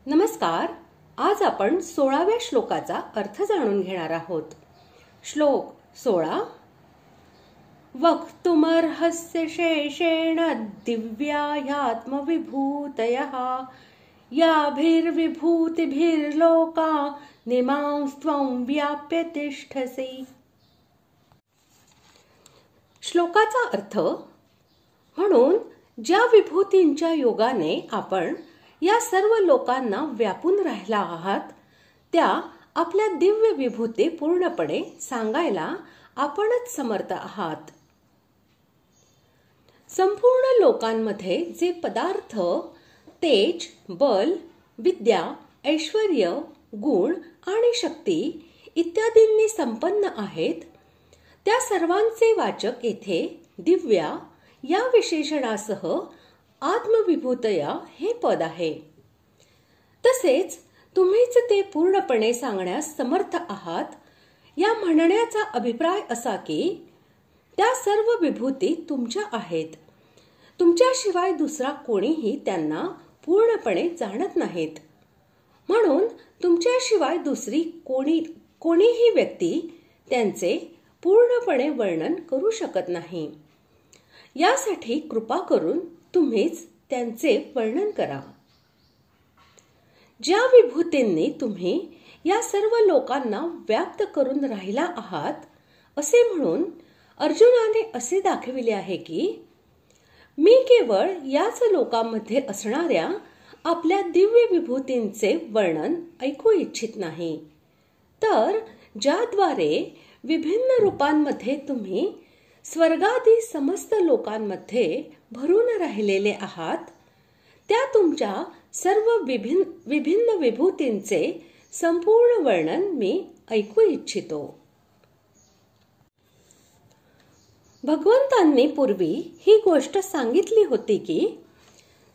नमस्कार. आज आपण 16व्या श्लोकाचा अर्थ जाणून घेणार आहोत. श्लोक 16. वक्तुमर्हस्य शेषेण दिव्याह्यात्मविभूतयः याभिर्विभूतिभिर्लोका निमांस्त्वं व्याप्य तिष्ठसि. श्लोकाचा अर्थ: म्हणून ज्या विभूतींच्या योगाने आपण या सर्व लोकांना व्यापून राहिला आहात, त्या आपल्या दिव्य विभूती पूर्णपणे सांगायला आपणच समर्थ आहात. संपूर्ण लोकांमध्ये जे पदार्थ तेज, बल, विद्या, ऐश्वर्य, गुण आणि शक्ती इत्यादींनी संपन्न आहेत, त्या सर्वांचे वाचक येथे दिव्या या विशेषणासह आत्मविभूतया हे पद आहे. तसेच तुम्हीच ते पूर्णपणे सांगण्यास समर्थ आहात. या म्हणण्याचा अभिप्राय असा की त्या सर्व विभूती तुमच्या आहेत. तुमच्याशिवाय दुसरा कोणीही त्यांना पूर्णपणे जाणत नाहीत. म्हणून तुमच्याशिवाय दुसरी कोणीही व्यक्ती त्यांचे पूर्णपणे वर्णन करू शकत नाही. यासाठी कृपा करून तुम्हीच त्यांचे वर्णन करा. ज्या विभूतींनी तुम्ही या सर्व लोकांना व्याप्त करून राहिला आहात, असे म्हणून अर्जुनाने असे दाखविले आहे की मी केवळ याच लोकांमध्ये असणाऱ्या आपल्या दिव्य विभूतींचे वर्णन ऐकू इच्छित नाही, तर ज्याद्वारे विभिन्न रूपांमध्ये तुम्ही स्वर्गादी समस्त लोकांमध्ये भरून राहिलेले आहात, त्या तुमच्या सर्व विभिन्न विभूतींचे संपूर्ण वर्णन मी ऐकू इच्छितो. भगवंतांनी पूर्वी ही गोष्ट सांगितली होती की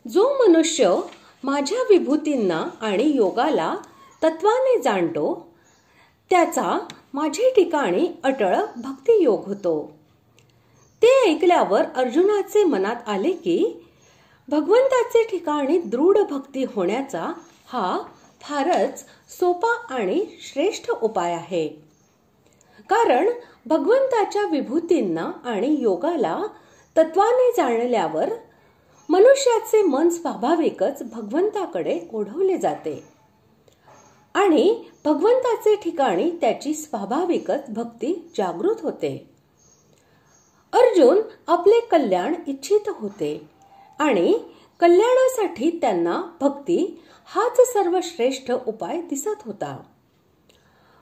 जो मनुष्य माझ्या विभूतींना आणि योगाला तत्वाने जाणतो, त्याचा माझे ठिकाणी अटळ भक्ती योग होतो. ते ऐकल्यावर अर्जुनाचे मनात आले की भगवंताचे ठिकाणी दृढ भक्ती होण्याचा हा फारच सोपा आणि श्रेष्ठ उपाय आहे. कारण भगवंताच्या विभूतींना आणि योगाला तत्वाने जाणल्यावर मनुष्याचे मन स्वाभाविकच भगवंताकडे ओढवले जाते आणि भगवंताचे ठिकाणी त्याची स्वाभाविकच भक्ती जागृत होते. अर्जुन आपले कल्याण इच्छित होते आणि कल्याणासाठी त्यांना भक्ती हाच सर्वश्रेष्ठ उपाय दिसत होता.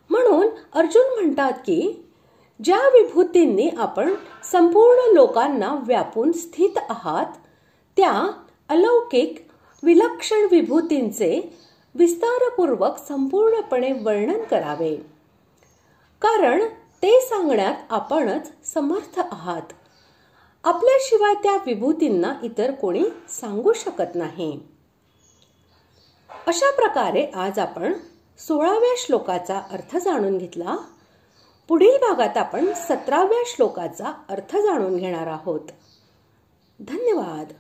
म्हणून अर्जुन म्हणतात की ज्या विभूतींनी आपण संपूर्ण लोकांना व्यापून स्थित आहात, त्या अलौकिक विलक्षण विभूतींचे विस्तारपूर्वक संपूर्णपणे वर्णन करावे. कारण ते सांगण्यात आपणच समर्थ आहात. आपल्याशिवाय त्या विभूतींना इतर कोणी सांगू शकत नाही. अशा प्रकारे आज आपण 16व्या श्लोकाचा अर्थ जाणून घेतला. पुढील भागात आपण 17व्या श्लोकाचा अर्थ जाणून घेणार आहोत. धन्यवाद.